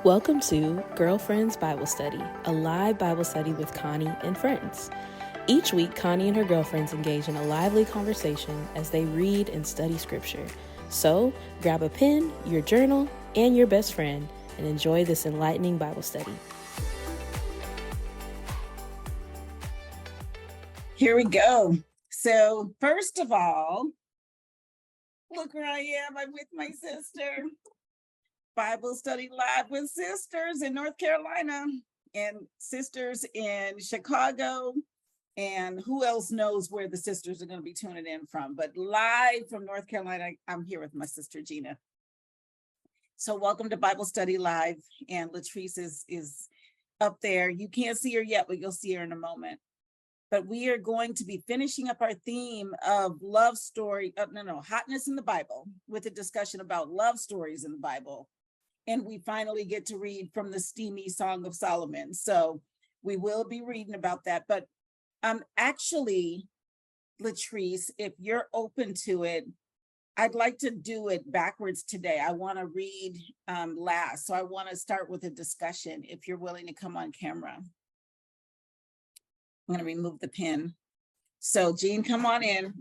Welcome to Girlfriends Bible Study, a live Bible study with Connie and friends. Each week, Connie and her girlfriends engage in a lively conversation as they read and study scripture. So, grab a pen, your journal, and your best friend, and enjoy this enlightening Bible study. Here we go. So, first of all, look where I am. I'm with my sister. Bible study live with sisters in North Carolina and sisters in Chicago. And who else knows where the sisters are going to be tuning in from? But live from North Carolina, I'm here with my sister Gina. So welcome to Bible Study Live. And Latrice is up there. You can't see her yet, but you'll see her in a moment. But we are going to be finishing up our theme of love story, hotness in the Bible, with a discussion about love stories in the Bible. And we finally get to read from the steamy Song of Solomon. So we will be reading about that. But actually, Latrice, if you're open to it, I'd like to do it backwards today. I want to read last. So I want to start with a discussion if you're willing to come on camera. I'm going to remove the pin. So Jean, come on in.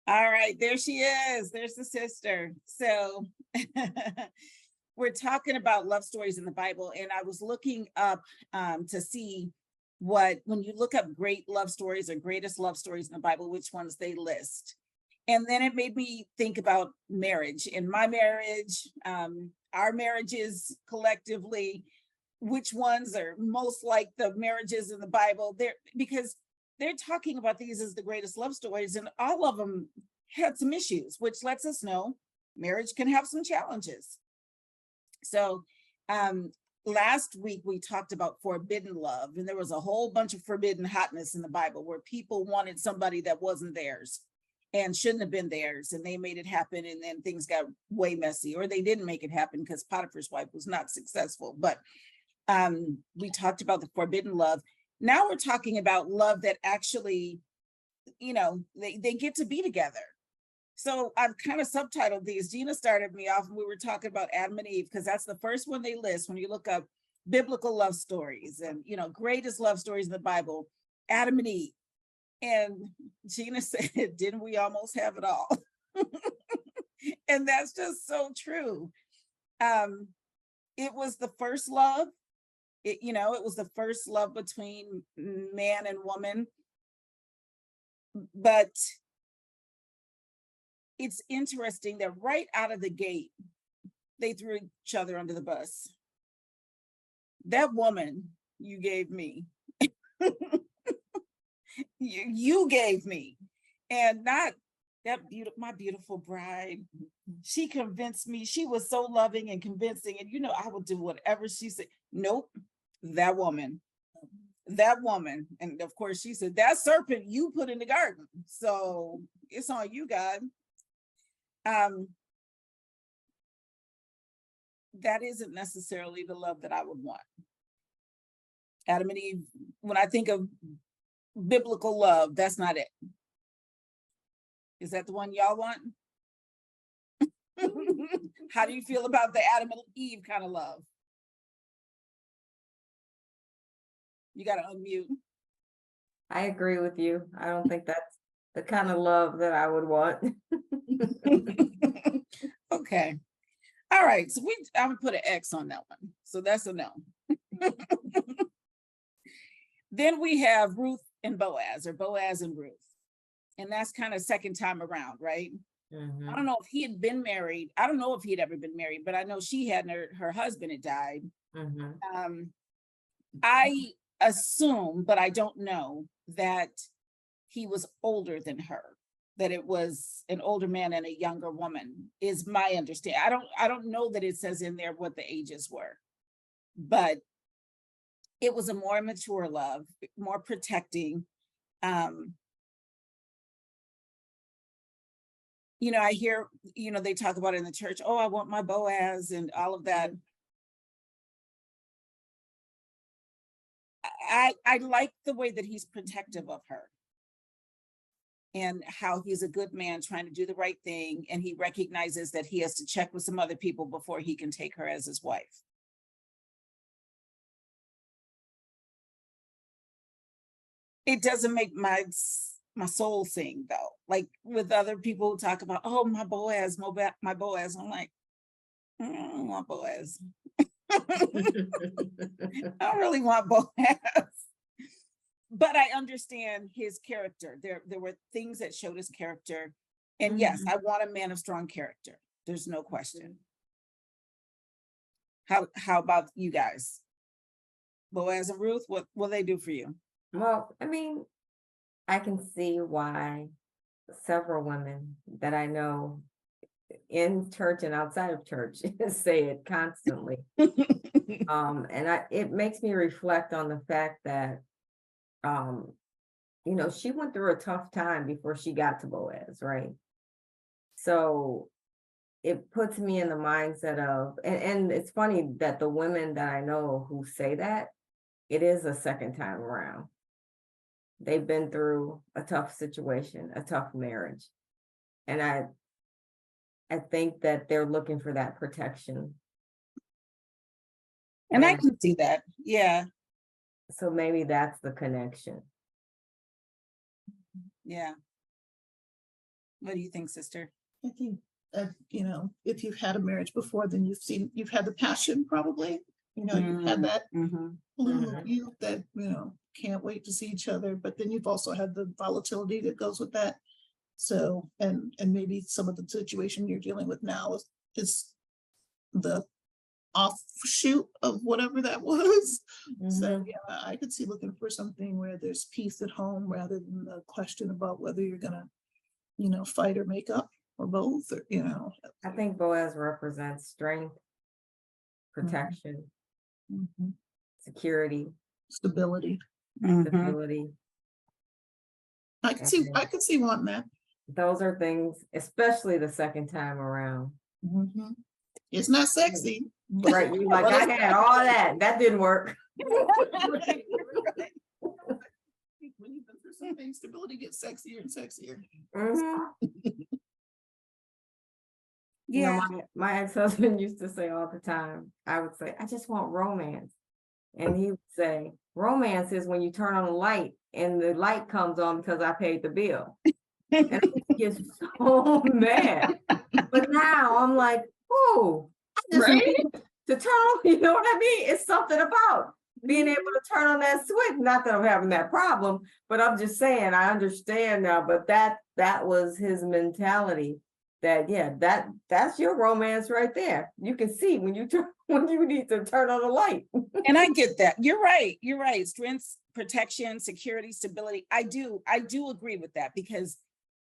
All right, there she is. There's the sister. So we're talking about love stories in the Bible. And I was looking up to see when you look up great love stories or greatest love stories in the Bible, which ones they list. And then it made me think about marriage. In my marriage, our marriages collectively, which ones are most like the marriages in the Bible, because they're talking about these as the greatest love stories, and all of them had some issues, which lets us know marriage can have some challenges. So last week we talked about forbidden love, and there was a whole bunch of forbidden hotness in the Bible where people wanted somebody that wasn't theirs and shouldn't have been theirs, and they made it happen, and then things got way messy, or they didn't make it happen because Potiphar's wife was not successful. But we talked about the forbidden love. Now we're talking about love that actually, they get to be together. So I've kind of subtitled these. Gina started me off and we were talking about Adam and Eve, because that's the first one they list when you look up biblical love stories and, greatest love stories in the Bible, Adam and Eve. And Gina said, didn't we almost have it all? And that's just so true. It was the first love. It was the first love between man and woman. But it's interesting that right out of the gate, they threw each other under the bus. That woman you gave me, you gave me, and not that my beautiful bride. She convinced me. She was so loving and convincing, and I would do whatever she said. Nope. That woman. And of course she said, that serpent you put in the garden, so it's on you, God. That isn't necessarily the love that I would want. Adam and Eve, when I think of biblical love, that's not it. Is that the one y'all want? How do you feel about the Adam and Eve kind of love? You got to unmute. I agree with you. I don't think that's the kind of love that I would want. Okay. All right. So I'm going to put an X on that one. So that's a no. Then we have Ruth and Boaz, or Boaz and Ruth. And that's kind of second time around, right? Mm-hmm. I don't know if he had been married. I don't know if he had ever been married, but I know she had, her husband had died. Mm-hmm. I assume, but I don't know, that he was older than her, that it was an older man and a younger woman, is my understanding. I don't know that it says in there what the ages were, but it was a more mature love, more protecting. I hear, they talk about it in the church, oh, I want my Boaz and all of that. I like the way that he's protective of her. and how he's a good man trying to do the right thing. And he recognizes that he has to check with some other people before he can take her as his wife. It doesn't make my soul sing though. Like with other people who talk about, oh, my Boaz, my Boaz. I'm like, I don't want Boaz. I don't really want Boaz. But I understand his character. There were things that showed his character. And yes, I want a man of strong character. There's no question. How about you guys? Boaz and Ruth, what will they do for you? Well, I mean, I can see why several women that I know in church and outside of church say it constantly. And it makes me reflect on the fact that she went through a tough time before she got to Boaz, right? So it puts me in the mindset of, and it's funny that the women that I know who say that, it is a second time around. They've been through a tough situation, a tough marriage. And I think that they're looking for that protection. And I can see that. Yeah. So maybe that's the connection. Yeah. What do you think, sister? I think that, if you've had a marriage before, then you've had the passion probably, you've had that little youth that, can't wait to see each other, but then you've also had the volatility that goes with that. So, and maybe some of the situation you're dealing with now is the offshoot of whatever that was. So yeah, I could see looking for something where there's peace at home rather than the question about whether you're gonna, fight or make up or both, or I think Boaz represents strength, protection, security, stability. stability. I could see wanting that. Those are things, especially the second time around. It's not sexy. Right. You're like, I had all that. That didn't work. Right. When you've been through something, stability gets sexier and sexier. Yeah. My ex-husband used to say all the time, I would say, I just want romance. And he would say, romance is when you turn on a light and the light comes on because I paid the bill. And I get so mad. But now I'm like, oh, I just need to turn on, you know what I mean? It's something about being able to turn on that switch. Not that I'm having that problem, but I'm just saying I understand now. But that was his mentality. That's your romance right there. You can see when you need to turn on the light. And I get that. You're right. Strength, protection, security, stability. I do agree with that, because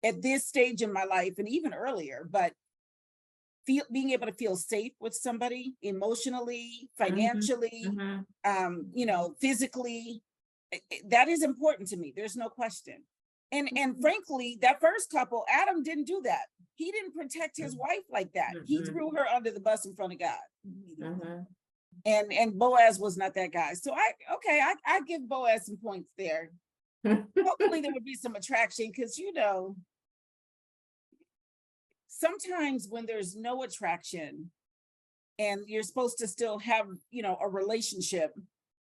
at this stage in my life, and even earlier, but being able to feel safe with somebody emotionally, financially, physically, that is important to me. There's no question. And frankly, that first couple, Adam didn't do that. He didn't protect his wife like that. He threw her under the bus in front of God. And Boaz was not that guy. So I give Boaz some points there. Hopefully there would be some attraction, because sometimes when there's no attraction and you're supposed to still have, a relationship,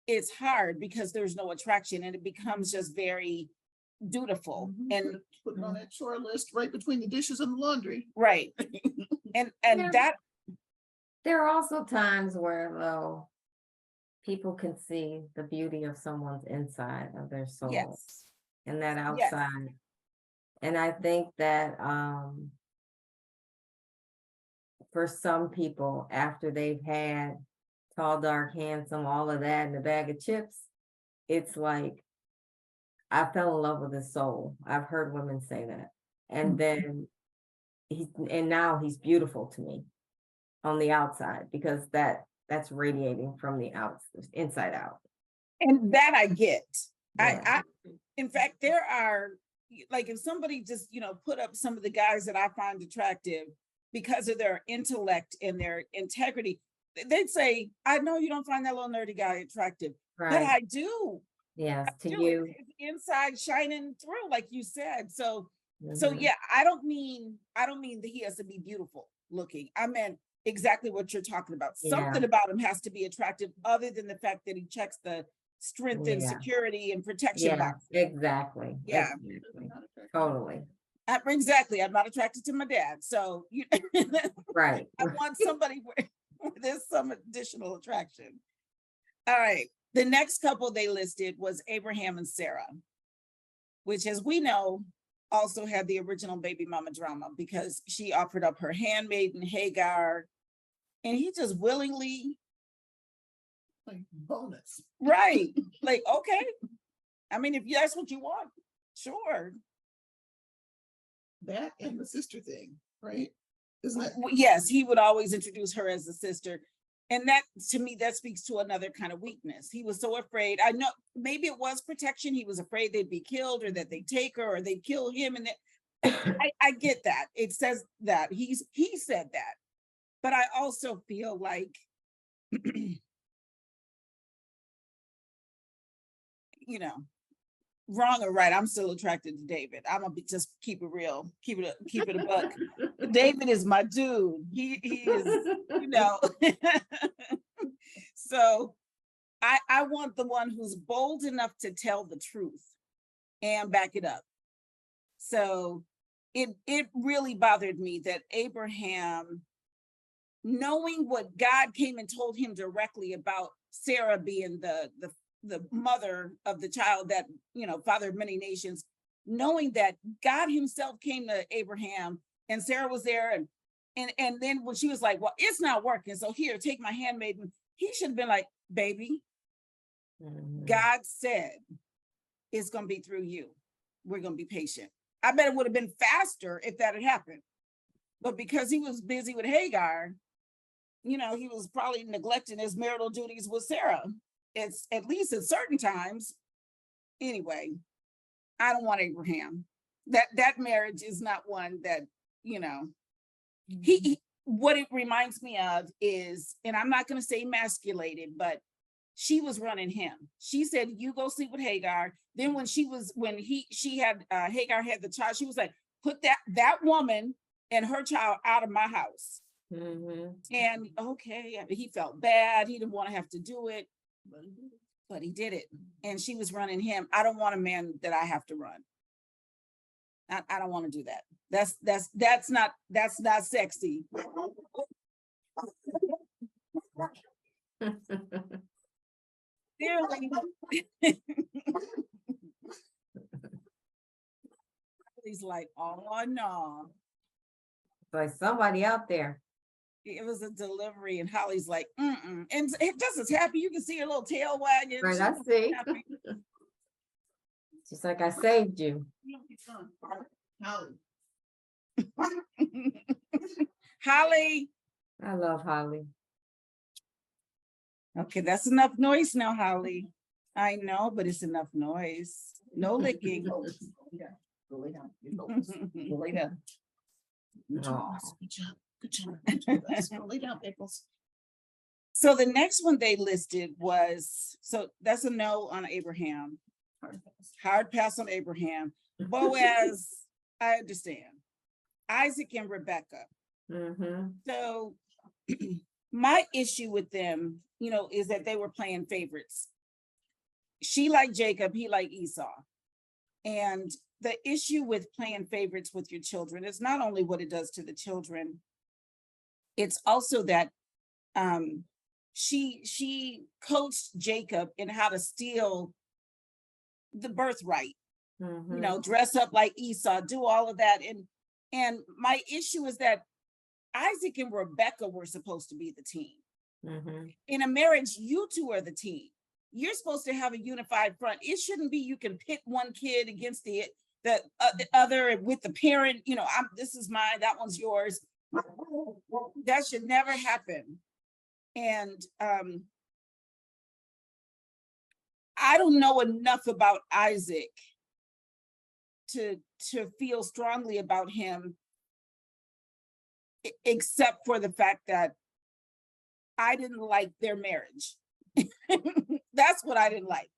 it's hard because there's no attraction and it becomes just very dutiful and putting on that chore list right between the dishes and the laundry. Right. and that there are also times where though people can see the beauty of someone's inside of their soul and that outside. Yes. And I think that for some people, after they've had tall, dark, handsome, all of that in a bag of chips, it's like, I fell in love with his soul. I've heard women say that. And then now he's beautiful to me on the outside, because that's radiating from the inside out. And that I get. Yeah. I in fact, there are, like, if somebody just, put up some of the guys that I find attractive because of their intellect and their integrity, they'd say, I know you don't find that little nerdy guy attractive, but I do. Yes, to Do you. it's inside shining through, like you said. So Mhm. yeah, I don't mean that he has to be beautiful looking. I meant exactly what you're talking about. Yeah. Something about him has to be attractive, other than the fact that he checks the strength and Yeah. security and protection Yeah, box. exactly. Yeah. Exactly. Totally. Exactly. I'm not attracted to my dad. So you Right. I want somebody where there's some additional attraction. All right. The next couple they listed was Abraham and Sarah, which, as we know, also had the original baby mama drama, because she offered up her handmaiden Hagar, and he just willingly, Like bonus. right? Like, okay. I mean, if that's what you want, sure. That and the sister thing, right? Isn't it? Yes, he would always introduce her as a sister. And that, to me, that speaks to another kind of weakness. He was so afraid. I know maybe it was protection. He was afraid they'd be killed, or that they'd take her, or they'd kill him. And I get that. It says that he said that. But I also feel like, you know, wrong or right, I'm still attracted to David. I'm gonna just keep it real, keep it a buck. David is my dude. He is, you know. So I want the one who's bold enough to tell the truth and back it up. So it really bothered me that Abraham, knowing what God came and told him directly about Sarah being the mother of the child that, you know, fathered many nations, knowing that God himself came to Abraham and Sarah was there, and then when she was like, well, it's not working, so here, take my handmaiden, he should have been like, baby, God said it's going to be through you. We're going to be patient. I bet it would have been faster if that had happened. But because he was busy with Hagar, you know, he was probably neglecting his marital duties with Sarah. It's at least at certain times. Anyway, I don't want Abraham. That marriage is not one that, you know, he what it reminds me of is, and I'm not going to say emasculated, but she was running him. She said, you go sleep with Hagar. Then when she had Hagar had the child, she was like, put that woman and her child out of my house. And okay, he felt bad. He didn't want to have to do it, but he did it. And she was running him. I don't want a man that I have to run. I don't want to do that. That's not sexy. He's like, oh no. Like somebody out there. It was a delivery, and Holly's like, mm-mm. And just as happy, you can see her little tail wagging. Right, I see. She's like, I saved you. Holly. Holly. I love Holly. Okay, that's enough noise now, Holly. I know, but it's enough noise. No licking. Go lay down. Go lay down. Good job. Good job. Good job. Go lay down, Pickles. So the next one they listed was, so that's a no on Abraham. Hard pass on Abraham. Boaz, I understand. Isaac and Rebekah. So my issue with them, you know, is that they were playing favorites. She liked Jacob, he liked Esau. And the issue with playing favorites with your children is not only what it does to the children, it's also that she coached Jacob in how to steal the birthright, you know, dress up like Esau, do all of that. And my issue is that Isaac and Rebekah were supposed to be the team. In a marriage, you two are the team. You're supposed to have a unified front. It shouldn't be you can pit one kid against the other with the parent, you know, this is mine, that one's yours. That should never happen. And I don't know enough about Isaac to feel strongly about him, except for the fact that I didn't like their marriage. That's what I didn't like.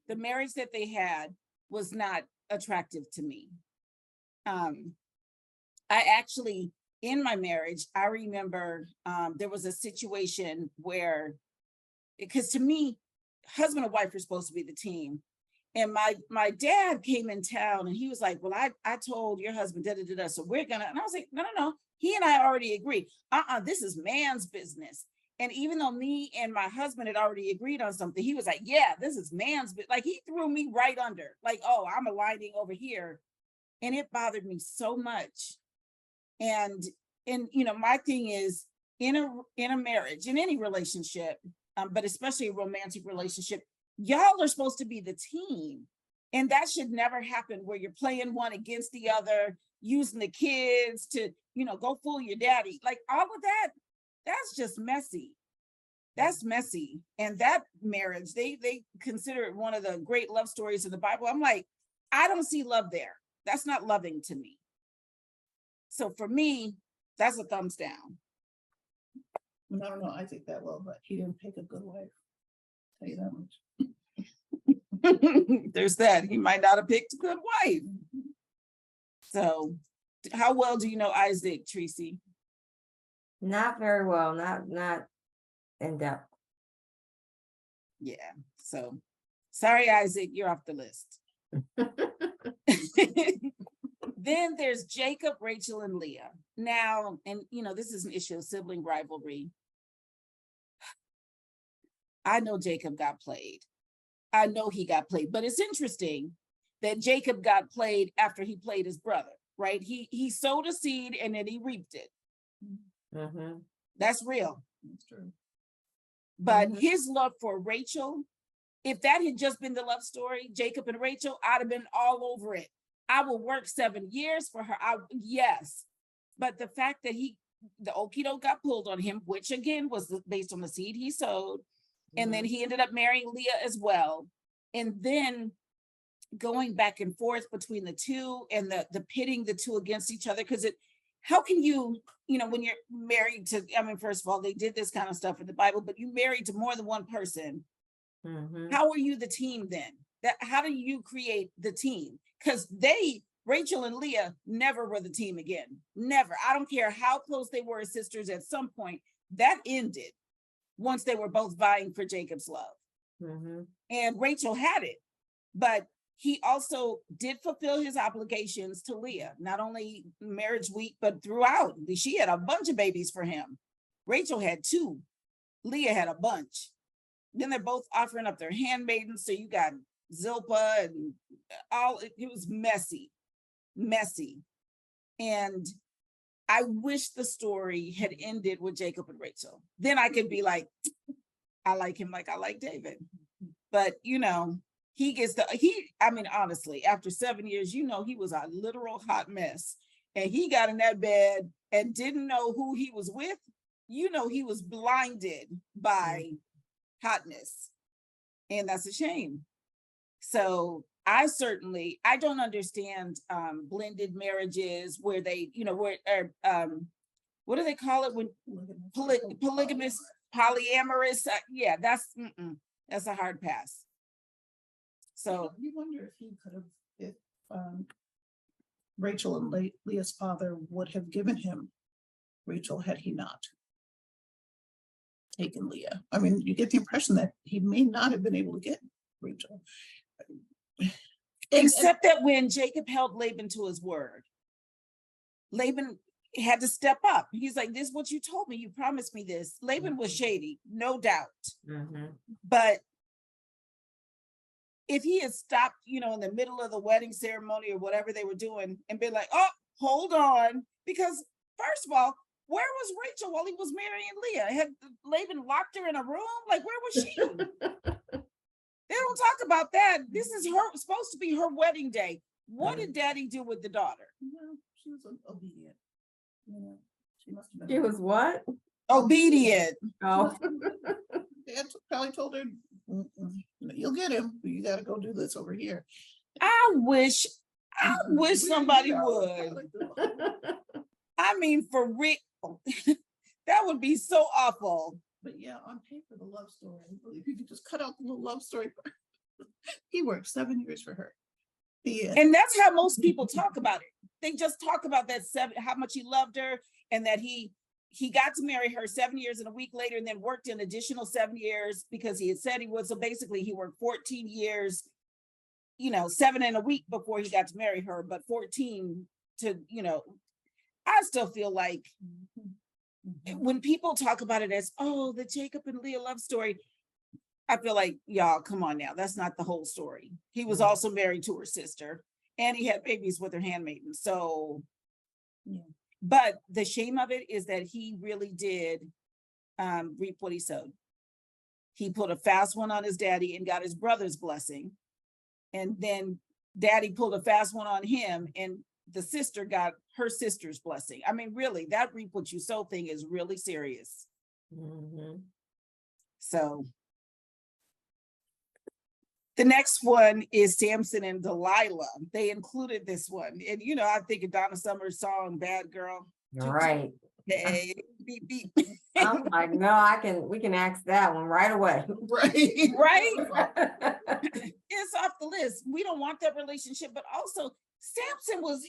The marriage that they had was not attractive to me. I actually, in my marriage, I remember there was a situation where, because to me, husband and wife are supposed to be the team. And my dad came in town and he was like, well, I told your husband, da, da, da, da, so we're gonna, and I was like, no. He and I already agreed. This is man's business. And even though me and my husband had already agreed on something, he was like, yeah, this is man's business. Like he threw me right under, like, oh, I'm aligning over here. And it bothered me so much. And my thing is in a marriage, in any relationship, but especially a romantic relationship, y'all are supposed to be the team. And that should never happen where you're playing one against the other, using the kids to, go fool your daddy. Like all of that, that's just messy. That's messy. And that marriage, they consider it one of the great love stories in the Bible. I'm like, I don't see love there. That's not loving to me. So for me, that's a thumbs down. I don't know Isaac that well, but he didn't pick a good wife. I'll tell you that much. There's that. He might not have picked a good wife. So how well do you know Isaac, Tracy? Not very well, not in depth. Yeah. So sorry, Isaac, you're off the list. Then there's Jacob, Rachel, and Leah. Now, and this is an issue of sibling rivalry. I know Jacob got played. I know he got played, but it's interesting that Jacob got played after he played his brother, right? He sowed a seed and then he reaped it. Mm-hmm. That's real. That's true. But his love for Rachel, if that had just been the love story, Jacob and Rachel, I'd have been all over it. I will work 7 years for her. Yes. But the fact that the okie doke got pulled on him, which again was based on the seed he sowed. And then he ended up marrying Leah as well. And then going back and forth between the two and the pitting the two against each other. Because how can you, when you're married to, first of all, they did this kind of stuff in the Bible, but you married to more than one person. Mm-hmm. How are you the team then? How do you create the team? Because Rachel and Leah never were the team again. Never. I don't care how close they were as sisters, at some point that ended once they were both vying for Jacob's love. Mm-hmm. And Rachel had it, but he also did fulfill his obligations to Leah, not only marriage week, but throughout. She had a bunch of babies for him. Rachel had 2. Leah had a bunch. Then they're both offering up their handmaidens. So you got Zilpah and all, it was messy. And I wish the story had ended with Jacob and Rachel. Then I could be like, I like him like I like David. But, he gets honestly, after 7 years, he was a literal hot mess. And he got in that bed and didn't know who he was with. He was blinded by hotness. And that's a shame. So I don't understand blended marriages where they, what do they call it when polygamous, polyamorous? Yeah, that's a hard pass. So you wonder if he could have, if Rachel and Leah's father would have given him Rachel had he not taken Leah. You get the impression that he may not have been able to get Rachel. Except that when Jacob held Laban to his word, Laban had to step up. He's like, this is what you told me. You promised me this. Laban was shady, no doubt. Mm-hmm. But if he had stopped, in the middle of the wedding ceremony or whatever they were doing and been like, oh, hold on. Because first of all, where was Rachel while he was marrying Leah? Had Laban locked her in a room? Like, where was she? They don't talk about that. This is supposed to be her wedding day. What did Daddy do with the daughter? She was obedient. She must have been. She was what? Obedient. Oh. Dad probably told her, you'll get him. You got to go do this over here. I wish somebody would. For real. That would be so awful. But yeah, on paper, the love story, if you could just cut out the little love story. He worked 7 years for her. Yeah. And that's how most people talk about it. They just talk about that how much he loved her, and that he got to marry her 7 years and a week later, and then worked an additional 7 years because he had said he would. So basically he worked 14 years, 7 and a week before he got to marry her, but 14 to, I still feel like when people talk about it as, oh, the Jacob and Leah love story, I feel like, y'all, come on now. That's not the whole story. He was also married to her sister, and he had babies with her handmaiden. So, yeah. But the shame of it is that he really did reap what he sowed. He put a fast one on his daddy and got his brother's blessing. And then daddy pulled a fast one on him, and the sister got her sister's blessing. I mean, really, that reap what you sow thing is really serious. Mm-hmm. So the next one is Samson and Delilah. They included this one. And, I think of Donna Summer's song, Bad Girl. Right. Hey, beep, beep. I'm like, no, we can ask that one right away. Right. Right. It's off the list. We don't want that relationship, but also Samson was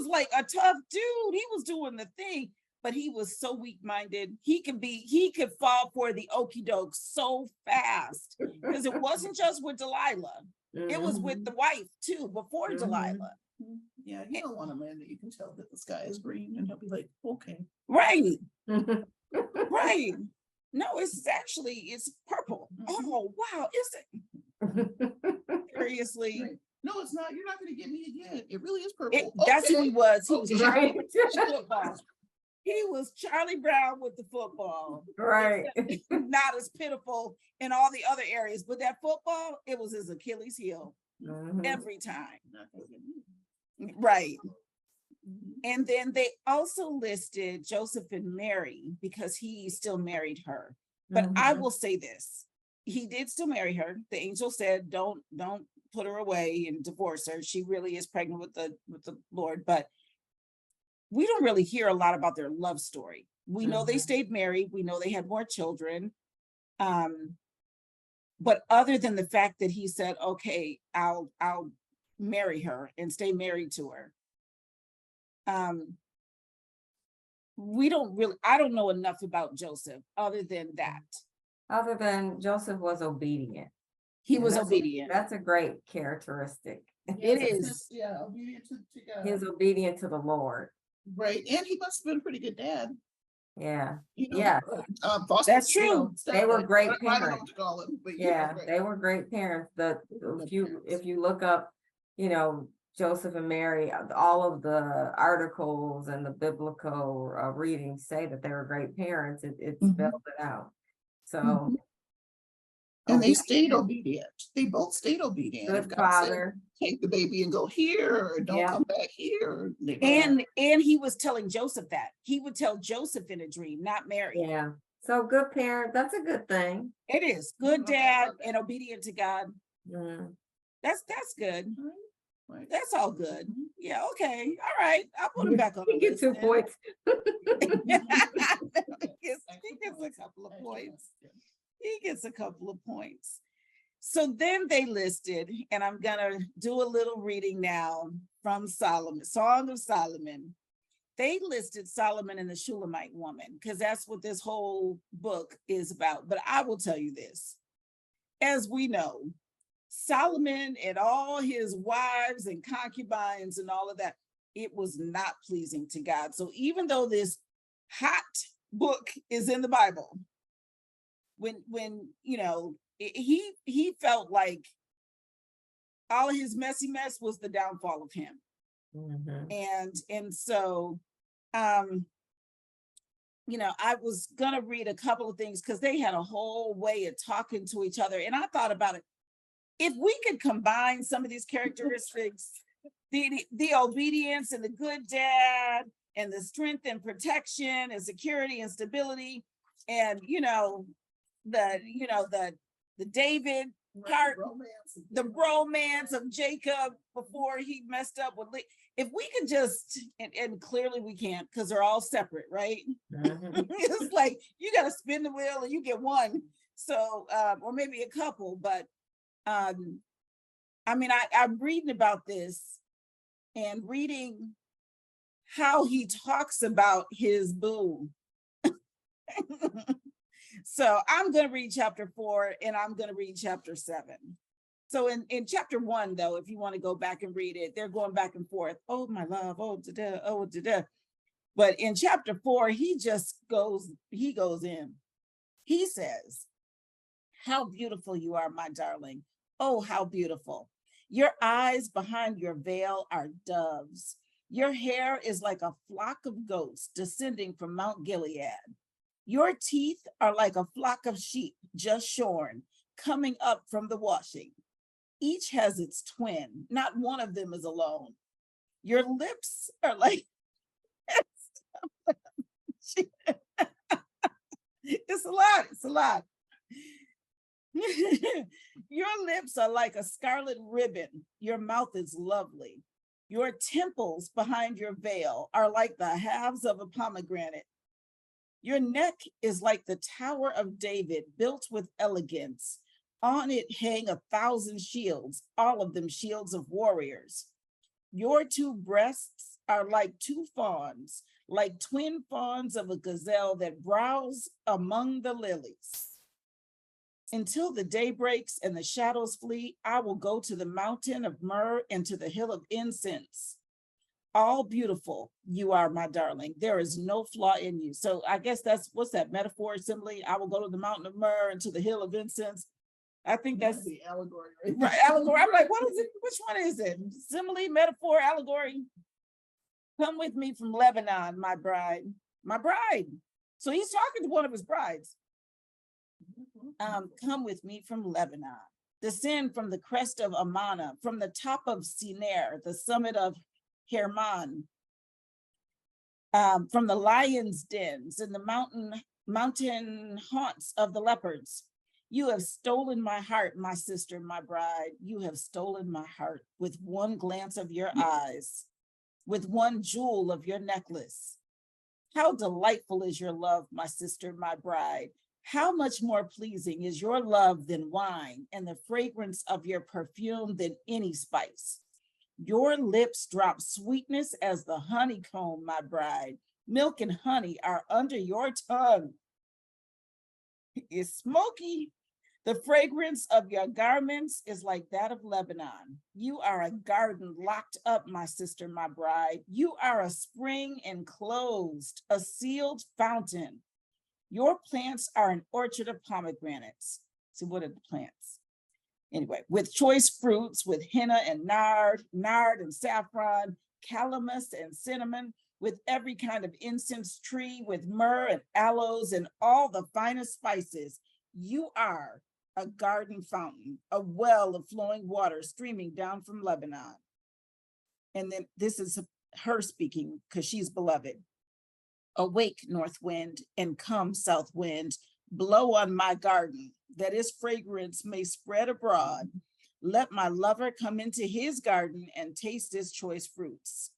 like a tough dude. He was doing the thing, but he was so weak-minded. He could fall for the okie doke so fast, because it wasn't just with Delilah. Mm-hmm. It was with the wife too, before mm-hmm. Delilah. Yeah, you don't want a man that you can tell that the sky is green and he'll be like, okay. Right. Right. No, it's purple. Mm-hmm. Oh, wow, is it? Seriously. Right. No, it's not. You're not going to get me again. It really is purple. That's who he was. He was right. football. He was Charlie Brown with the football. Right. Not as pitiful in all the other areas, but that football, it was his Achilles heel mm-hmm. every time. Right. And then they also listed Joseph and Mary because he still married her. But mm-hmm. I will say this. He did still marry her. The angel said, don't put her away and divorce her. She really is pregnant with the Lord. But we don't really hear a lot about their love story. We know they stayed married. We know they had more children. But other than the fact that he said, okay, I'll marry her and stay married to her. I don't know enough about Joseph other than that. Other than Joseph was obedient. He was obedient. That's a great characteristic. It is. Yeah, obedient to God. He was obedient to the Lord. Right. And he must have been a pretty good dad. Yeah. Yeah. That's true. They were great parents. I don't know what to call him, but yeah, they were great parents. If you look up, Joseph and Mary, all of the articles and the biblical readings say that they were great parents. It mm-hmm. spelled it out. So, mm-hmm. And they stayed obedient. They both stayed obedient. Good father. Said, take the baby and go here, or don't come back here. And he was telling Joseph that. He would tell Joseph in a dream, not Mary. Yeah. So good parent. That's a good thing. It is. Good dad and obedient to God. Mm. That's good. Right. That's all good. Yeah, okay. All right. I'll put him back on the list. 2 points. He gets a couple of points. He gets a couple of points. So then they listed, and I'm going to do a little reading now from Solomon, Song of Solomon. They listed Solomon and the Shulamite woman, because that's what this whole book is about. But I will tell you this. As we know, Solomon and all his wives and concubines and all of that, it was not pleasing to God. So even though this hot book is in the Bible, when he felt like all his messy mess was the downfall of him. Mm-hmm. And so I was gonna read a couple of things because they had a whole way of talking to each other, and I thought about it. If we could combine some of these characteristics, the obedience and the good dad and the strength and protection and security and stability, and the David part, the romance of Jacob before he messed up with Leah. If we could just, and clearly we can't because they're all separate, right? Mm-hmm. It's like you got to spin the wheel and you get one. So, or maybe a couple, but I mean, I'm reading about this and reading how he talks about his boo. So I'm going to read chapter 4 and I'm going to read chapter 7. So in chapter 1, though, if you want to go back and read it, they're going back and forth. Oh, my love. Oh, da-da, oh, da-da. But in chapter 4, he goes in. He says, how beautiful you are, my darling. Oh, how beautiful. Your eyes behind your veil are doves. Your hair is like a flock of goats descending from Mount Gilead. Your teeth are like a flock of sheep just shorn, coming up from the washing. Each has its twin. Not one of them is alone. Your lips are like, it's a lot. It's a lot. Your lips are like a scarlet ribbon. Your mouth is lovely. Your temples behind your veil are like the halves of a pomegranate. Your neck is like the Tower of David, built with elegance. On it hang 1,000 shields, all of them shields of warriors. Your 2 breasts are like 2 fawns, like twin fawns of a gazelle that browse among the lilies. Until the day breaks and the shadows flee, I will go to the mountain of myrrh and to the hill of incense. All beautiful you are, my darling. There is no flaw in you. So I guess what's that metaphor, simile? I will go to the mountain of myrrh and to the hill of incense. I think that's the allegory, right? Allegory. I'm like, what is it? Which one is it? Simile, metaphor, allegory? Come with me from Lebanon, my bride. My bride. So he's talking to one of his brides. Come with me from Lebanon. Descend from the crest of Amana, from the top of Siner, the summit of Hermon, from the lion's dens and the mountain haunts of the leopards. You have stolen my heart, my sister, my bride. You have stolen my heart with one glance of your eyes, with one jewel of your necklace. How delightful is your love, my sister, my bride. How much more pleasing is your love than wine, and the fragrance of your perfume than any spice. Your lips drop sweetness as the honeycomb, my bride. Milk and honey are under your tongue. It's smoky. The fragrance of your garments is like that of Lebanon. You are a garden locked up, my sister, my bride. You are a spring enclosed, a sealed fountain. Your plants are an orchard of pomegranates. So what are the plants? Anyway, with choice fruits, with henna and nard and saffron, calamus and cinnamon, with every kind of incense tree, with myrrh and aloes and all the finest spices. You are a garden fountain, a well of flowing water streaming down from Lebanon. And then this is her speaking because she's beloved. Awake, north wind, and come, south wind, blow on my garden, that its fragrance may spread abroad. Let my lover come into his garden and taste his choice fruits.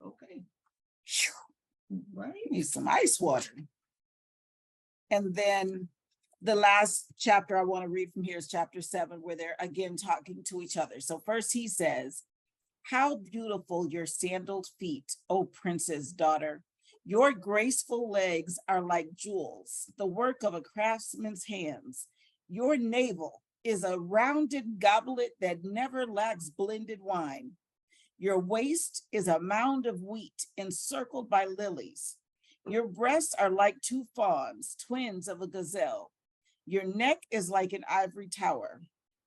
Okay. Right. Need some ice water. And then the last chapter I want to read from here is chapter 7, where they're again talking to each other. So first he says, how beautiful your sandaled feet, O princess daughter. Your graceful legs are like jewels, the work of a craftsman's hands. Your navel is a rounded goblet that never lacks blended wine. Your waist is a mound of wheat encircled by lilies. Your breasts are like 2 fawns, twins of a gazelle. Your neck is like an ivory tower.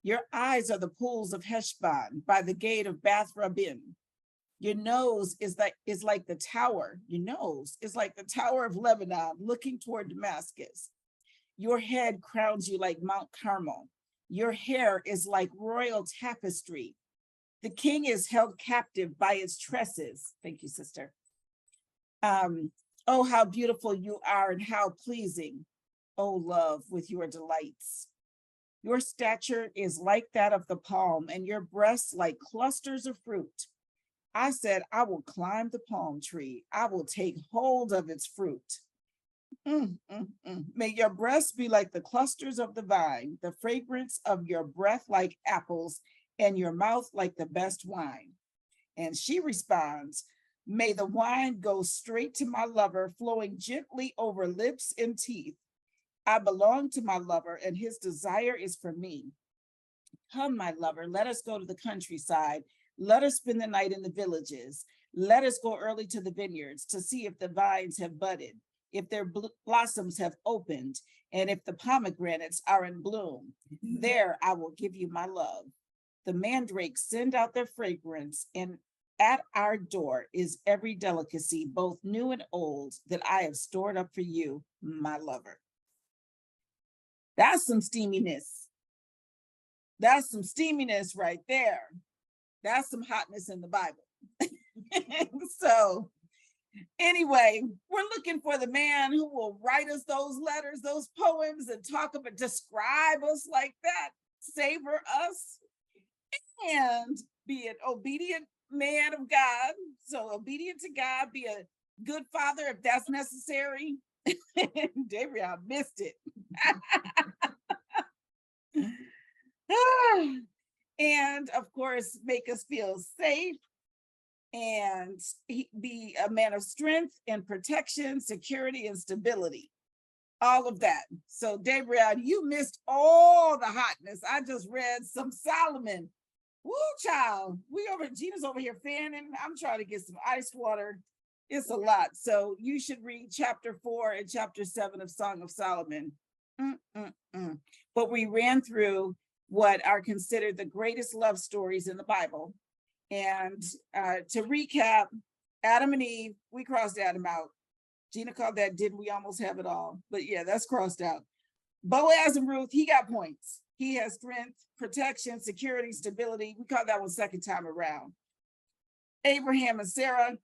Your eyes are the pools of Heshbon by the gate of Bath Rabbim. Your nose is like the tower. Your nose is like the tower of Lebanon looking toward Damascus. Your head crowns you like Mount Carmel. Your hair is like royal tapestry. The king is held captive by its tresses. Thank you, sister. Oh, how beautiful you are and how pleasing, oh love, with your delights. Your stature is like that of the palm, and your breasts like clusters of fruit. I said, I will climb the palm tree. I will take hold of its fruit. May your breasts be like the clusters of the vine, the fragrance of your breath like apples, and your mouth like the best wine. And she responds, may the wine go straight to my lover, flowing gently over lips and teeth. I belong to my lover, and his desire is for me. Come, my lover, let us go to the countryside. Let us spend the night in the villages. Let us go early to the vineyards to see if the vines have budded, if their blossoms have opened, and if the pomegranates are in bloom. There I will give you my love. The mandrakes send out their fragrance, and at our door is every delicacy, both new and old, that I have stored up for you, my lover. That's some steaminess. That's some steaminess right there. That's some hotness in the Bible. So anyway, we're looking for the man who will write us those letters, those poems, and talk about, describe us like that, savor us, and be an obedient man of God. So obedient to God, be a good father if that's necessary. Gabriel missed it. And of course, make us feel safe and be a man of strength and protection, security, and stability. All of that. So, Gabriel, you missed all the hotness. I just read some Solomon. Woo, child. Gina's over here fanning. I'm trying to get some ice water. It's a lot. So you should read chapter 4 and chapter 7 of Song of Solomon. But we ran through what are considered the greatest love stories in the Bible. And to recap, Adam and Eve, we crossed Adam out. Gina called that, didn't we almost have it all? But yeah, that's crossed out. Boaz and Ruth, he got points. He has strength, protection, security, stability. We called that one second time around. Abraham and Sarah,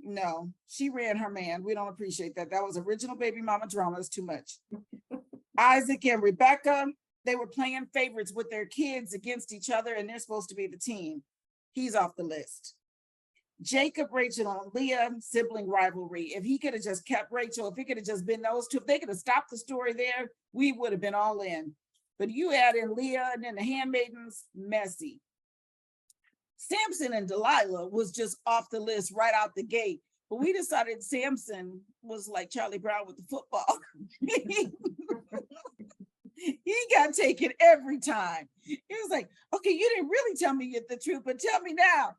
no, she ran her man. We don't appreciate that. That was original baby mama drama. It's too much. Isaac and Rebekah, they were playing favorites with their kids against each other, and they're supposed to be the team. He's off the list. Jacob, Rachel, and Leah, sibling rivalry. If he could have just kept Rachel, if it could have just been those two, if they could have stopped the story there, we would have been all in. But you add in Leah and then the handmaidens, messy. Samson and Delilah was just off the list right out the gate. But we decided Samson was like Charlie Brown with the football. He got taken every time. He was like, okay, you didn't really tell me the truth, but tell me now.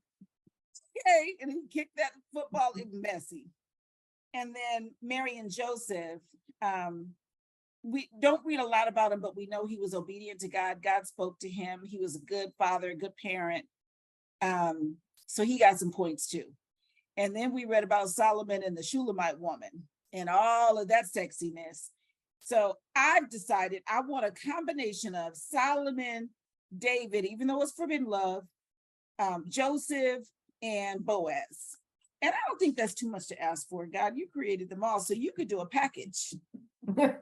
Okay, and he kicked that football, it was messy. And then Mary and Joseph, we don't read a lot about him, but we know he was obedient to God. God spoke to him. He was a good father, a good parent. So he got some points too. And then we read about Solomon and the Shulamite woman and all of that sexiness. So I've decided I want a combination of Solomon, David, even though it's forbidden love, Joseph, and Boaz. And I don't think that's too much to ask for. God, you created them all, so you could do a package. That's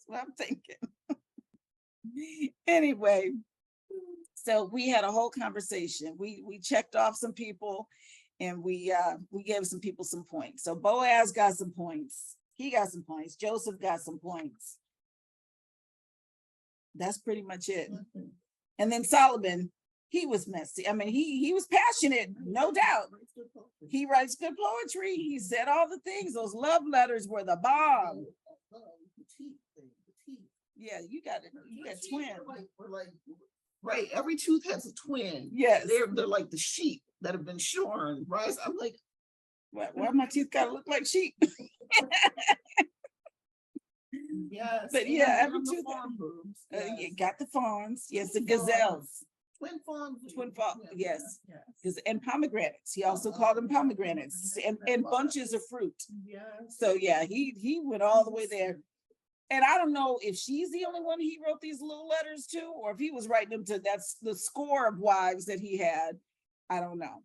what I'm thinking. Anyway, so we had a whole conversation. We checked off some people, and we gave some people some points. So Boaz got some points. He got some points. Joseph got some points. That's pretty much it. And then Solomon, he was messy. I mean, he was passionate, no doubt. He writes good poetry. He said all the things. Those love letters were the bomb. Yeah, you got it. You got twins. Right, every tooth has a twin. Yes. They're like the sheep that have been shorn, right? I'm like, why my teeth gotta look like sheep? Yes. But yeah, every tooth. You got the fawns. Yes, the gazelles. Twin fawns. Yes. And pomegranates. He also called them pomegranates and bunches of fruit. Yes. So yeah, he went all the way there. And I don't know if she's the only one he wrote these little letters to, or if he was writing them to, that's the score of wives that he had. I don't know.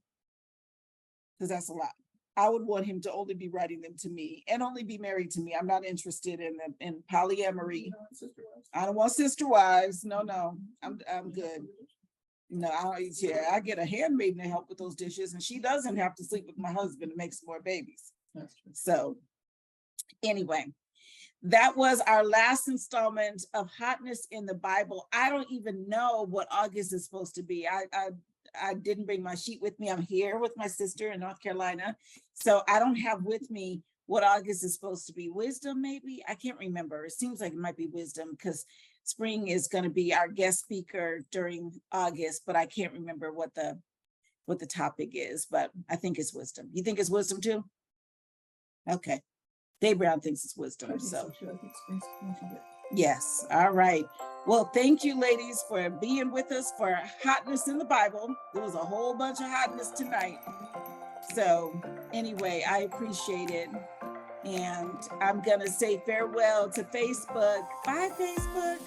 Because that's a lot. I would want him to only be writing them to me and only be married to me. I'm not interested in polyamory. I don't want sister wives. No, I'm good. No, I get a handmaiden to help with those dishes, and she doesn't have to sleep with my husband to make some more babies. That's true. So anyway, that was our last installment of Hotness in the Bible. I don't even know what August is supposed to be. I didn't bring my sheet with me. I'm here with my sister in North Carolina. So I don't have with me what August is supposed to be. Wisdom, maybe? I can't remember. It seems like it might be wisdom because Spring is going to be our guest speaker during August, but I can't remember what the topic is, but I think it's wisdom. You think it's wisdom too? Okay. Dave Brown thinks it's wisdom. So yes. All right. Well, thank you, ladies, for being with us for Hotness in the Bible. There was a whole bunch of hotness tonight. So anyway, I appreciate it. And I'm going to say farewell to Facebook. Bye, Facebook.